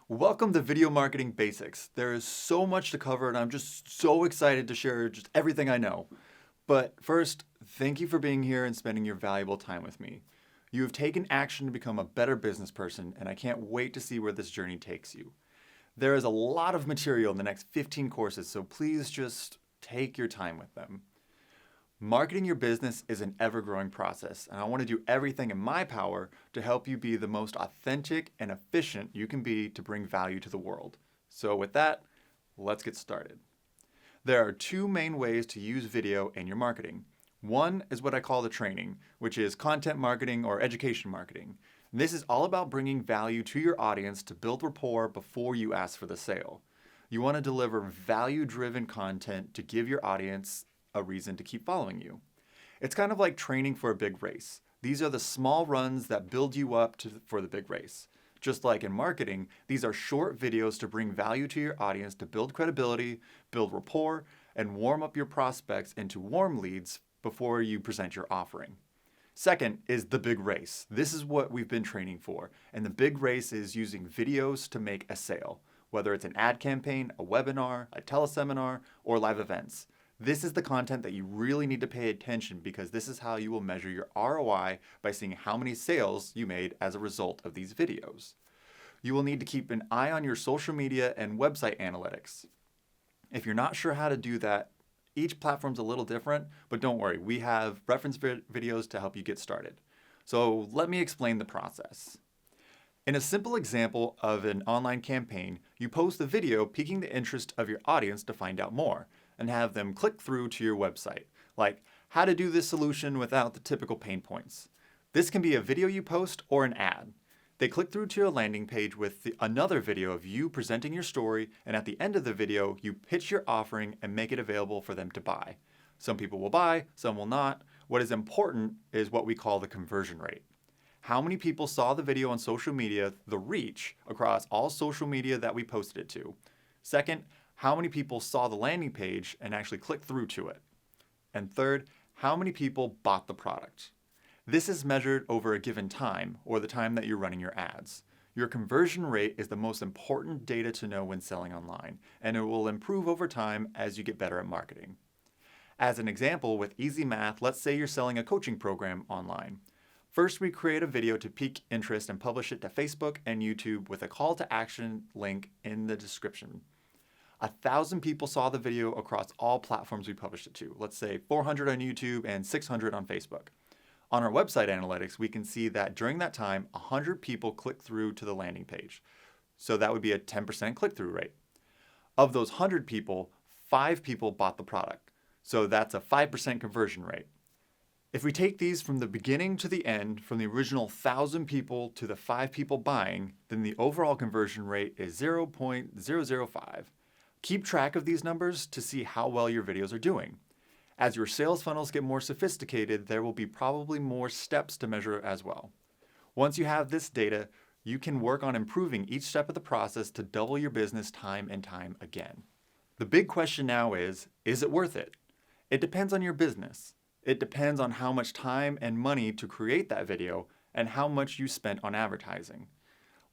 Welcome to Video Marketing Basics. There is so much to cover and I'm just so excited to share just everything I know. But first, thank you for being here and spending your valuable time with me. You have taken action to become a better business person and I can't wait to see where this journey takes you. There is a lot of material in the next 15 courses, so please just take your time with them. Marketing your business is an ever-growing process, and I want to do everything in my power to help you be the most authentic and efficient you can be to bring value to the world. So with that, let's get started. There are two main ways to use video in your marketing. One is what I call the training, which is content marketing or education marketing. And this is all about bringing value to your audience to build rapport before you ask for the sale. You want to deliver value-driven content to give your audience a reason to keep following you. It's kind of like training for a big race. These are the small runs that build you up for the big race. Just like in marketing, these are short videos to bring value to your audience to build credibility, build rapport, and warm up your prospects into warm leads before you present your offering. Second is the big race. This is what we've been training for, and the big race is using videos to make a sale, whether it's an ad campaign, a webinar, a teleseminar, or live events. This is the content that you really need to pay attention because this is how you will measure your ROI by seeing how many sales you made as a result of these videos. You will need to keep an eye on your social media and website analytics. If you're not sure how to do that, each platform's a little different, but don't worry, we have reference videos to help you get started. So let me explain the process. In a simple example of an online campaign, you post a video piquing the interest of your audience to find out more and have them click through to your website, like how to do this solution without the typical pain points. This can be a video you post or an ad. They click through to your landing page with another video of you presenting your story, and at the end of the video, you pitch your offering and make it available for them to buy. Some people will buy, some will not. What is important is what we call the conversion rate. How many people saw the video on social media, the reach across all social media that we posted it to. Second, how many people saw the landing page and actually clicked through to it. And third, how many people bought the product. This is measured over a given time, or the time that you're running your ads. Your conversion rate is the most important data to know when selling online, and it will improve over time as you get better at marketing. As an example, with easy math, let's say you're selling a coaching program online. First, we create a video to pique interest and publish it to Facebook and YouTube with a call to action link in the description. 1,000 people saw the video across all platforms we published it to. Let's say 400 on YouTube and 600 on Facebook. On our website analytics, we can see that during that time, 100 people clicked through to the landing page. So that would be a 10% click-through rate. Of those 100 people, 5 people bought the product. So that's a 5% conversion rate. If we take these from the beginning to the end, from the original 1,000 people to the 5 people buying, then the overall conversion rate is 0.005. Keep track of these numbers to see how well your videos are doing. As your sales funnels get more sophisticated, there will be probably more steps to measure as well. Once you have this data, you can work on improving each step of the process to double your business time and time again. The big question now is it worth it? It depends on your business. It depends on how much time and money to create that video and how much you spent on advertising.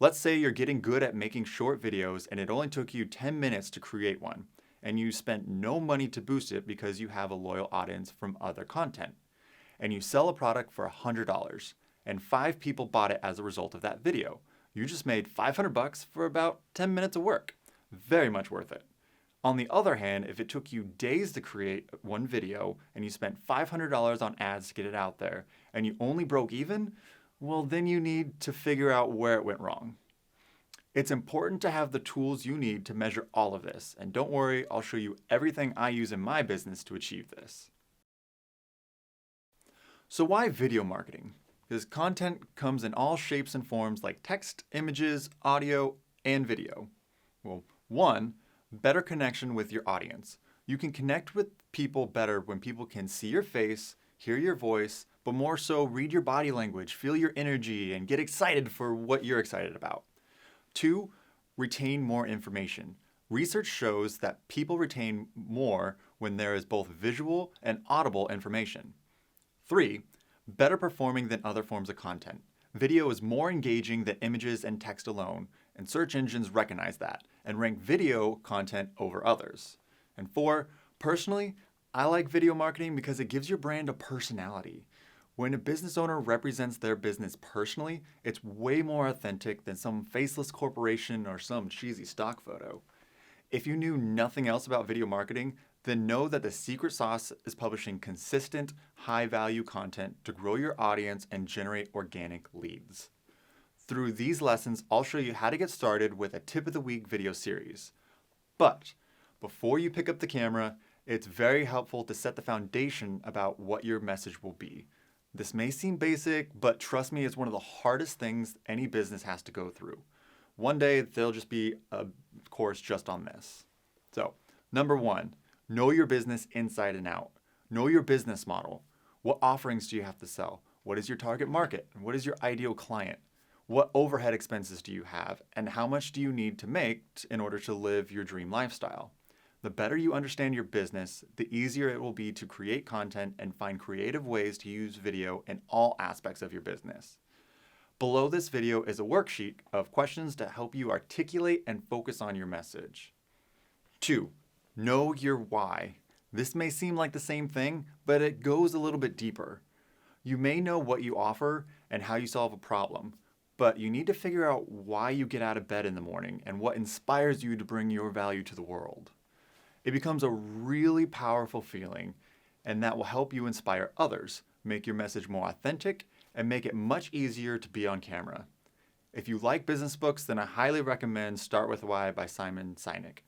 Let's say you're getting good at making short videos and it only took you 10 minutes to create one, and you spent no money to boost it because you have a loyal audience from other content. And you sell a product for $100, and 5 people bought it as a result of that video. You just made $500 for about 10 minutes of work. Very much worth it. On the other hand, if it took you days to create one video and you spent $500 on ads to get it out there, and you only broke even, well, then you need to figure out where it went wrong. It's important to have the tools you need to measure all of this, and don't worry, I'll show you everything I use in my business to achieve this. So why video marketing? Because content comes in all shapes and forms like text, images, audio, and video. Well, one, better connection with your audience. You can connect with people better when people can see your face, hear your voice, but more so read your body language, feel your energy, and get excited for what you're excited about. 2, retain more information. Research shows that people retain more when there is both visual and audible information. 3, better performing than other forms of content. Video is more engaging than images and text alone, and search engines recognize that and rank video content over others. And 4, personally, I like video marketing because it gives your brand a personality. When a business owner represents their business personally, it's way more authentic than some faceless corporation or some cheesy stock photo. If you knew nothing else about video marketing, then know that the secret sauce is publishing consistent, high-value content to grow your audience and generate organic leads. Through these lessons, I'll show you how to get started with a tip of the week video series. But before you pick up the camera, it's very helpful to set the foundation about what your message will be. This may seem basic, but trust me, it's one of the hardest things any business has to go through. One day, there'll just be a course just on this. So, number 1, know your business inside and out. Know your business model. What offerings do you have to sell? What is your target market? What is your ideal client? What overhead expenses do you have? And how much do you need to make in order to live your dream lifestyle? The better you understand your business, the easier it will be to create content and find creative ways to use video in all aspects of your business. Below this video is a worksheet of questions to help you articulate and focus on your message. 2, know your why. This may seem like the same thing, but it goes a little bit deeper. You may know what you offer and how you solve a problem, but you need to figure out why you get out of bed in the morning and what inspires you to bring your value to the world. It becomes a really powerful feeling, and that will help you inspire others, make your message more authentic, and make it much easier to be on camera. If you like business books, then I highly recommend Start With Why by Simon Sinek.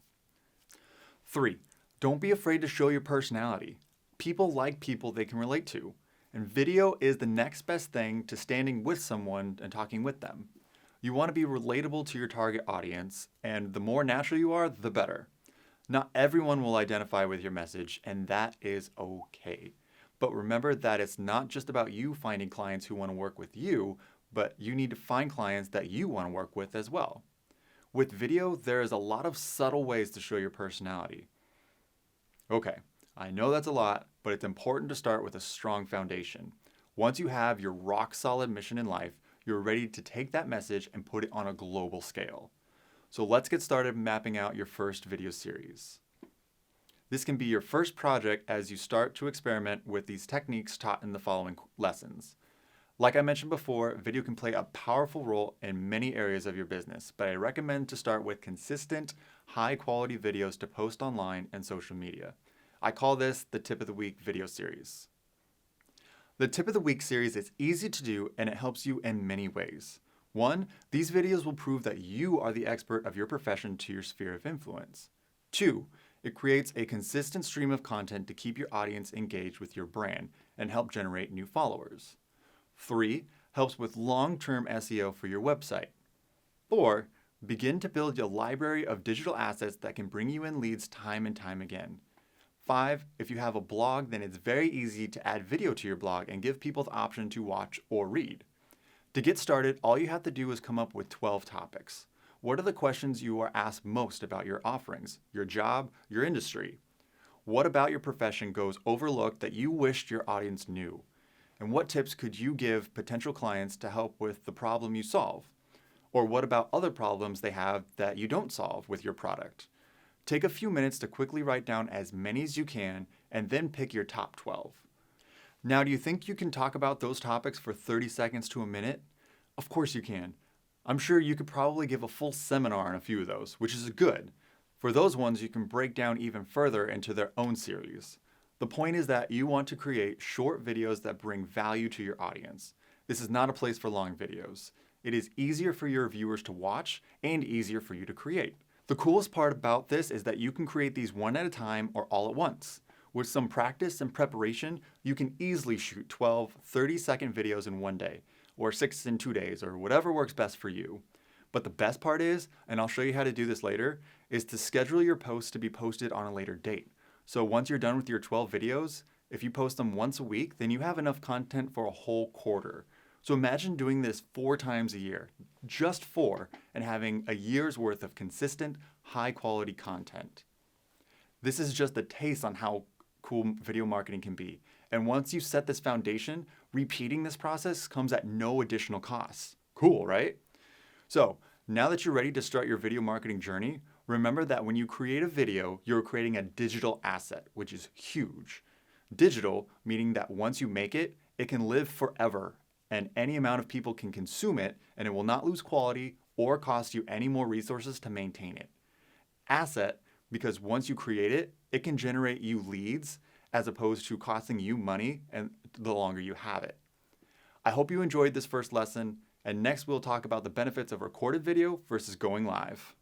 3, don't be afraid to show your personality. People like people they can relate to, and video is the next best thing to standing with someone and talking with them. You want to be relatable to your target audience, and the more natural you are, the better. Not everyone will identify with your message, and that is okay. But remember that it's not just about you finding clients who want to work with you, but you need to find clients that you want to work with as well. With video, there is a lot of subtle ways to show your personality. Okay, I know that's a lot, but it's important to start with a strong foundation. Once you have your rock-solid mission in life, you're ready to take that message and put it on a global scale. So let's get started mapping out your first video series. This can be your first project as you start to experiment with these techniques taught in the following lessons. Like I mentioned before, video can play a powerful role in many areas of your business, but I recommend to start with consistent, high-quality videos to post online and social media. I call this the Tip of the Week video series. The Tip of the Week series is easy to do and it helps you in many ways. 1, these videos will prove that you are the expert of your profession to your sphere of influence. 2, it creates a consistent stream of content to keep your audience engaged with your brand and help generate new followers. 3, helps with long-term SEO for your website. 4, begin to build a library of digital assets that can bring you in leads time and time again. 5, if you have a blog, then it's very easy to add video to your blog and give people the option to watch or read. To get started, all you have to do is come up with 12 topics. What are the questions you are asked most about your offerings, your job, your industry? What about your profession goes overlooked that you wished your audience knew? And what tips could you give potential clients to help with the problem you solve? Or what about other problems they have that you don't solve with your product? Take a few minutes to quickly write down as many as you can and then pick your top 12. Now, do you think you can talk about those topics for 30 seconds to a minute? Of course you can. I'm sure you could probably give a full seminar on a few of those, which is good. For those ones, you can break down even further into their own series. The point is that you want to create short videos that bring value to your audience. This is not a place for long videos. It is easier for your viewers to watch and easier for you to create. The coolest part about this is that you can create these one at a time or all at once. With some practice and preparation, you can easily shoot 12, 30-second videos in one day, or 6 in 2 days, or whatever works best for you. But the best part is, and I'll show you how to do this later, is to schedule your posts to be posted on a later date. So once you're done with your 12 videos, if you post them once a week, then you have enough content for a whole quarter. So imagine doing this 4 times a year, just 4, and having a year's worth of consistent, high-quality content. This is just a taste on how cool video marketing can be. And once you set this foundation, repeating this process comes at no additional cost. Cool, right? So Now that you're ready to start your video marketing journey, remember that when you create a video, you're creating a digital asset, which is huge. Digital, meaning that once you make it, it can live forever, and any amount of people can consume it, and it will not lose quality or cost you any more resources to maintain it. Asset, because once you create it, it can generate you leads as opposed to costing you money and the longer you have it. I hope you enjoyed this first lesson, and next we'll talk about the benefits of recorded video versus going live.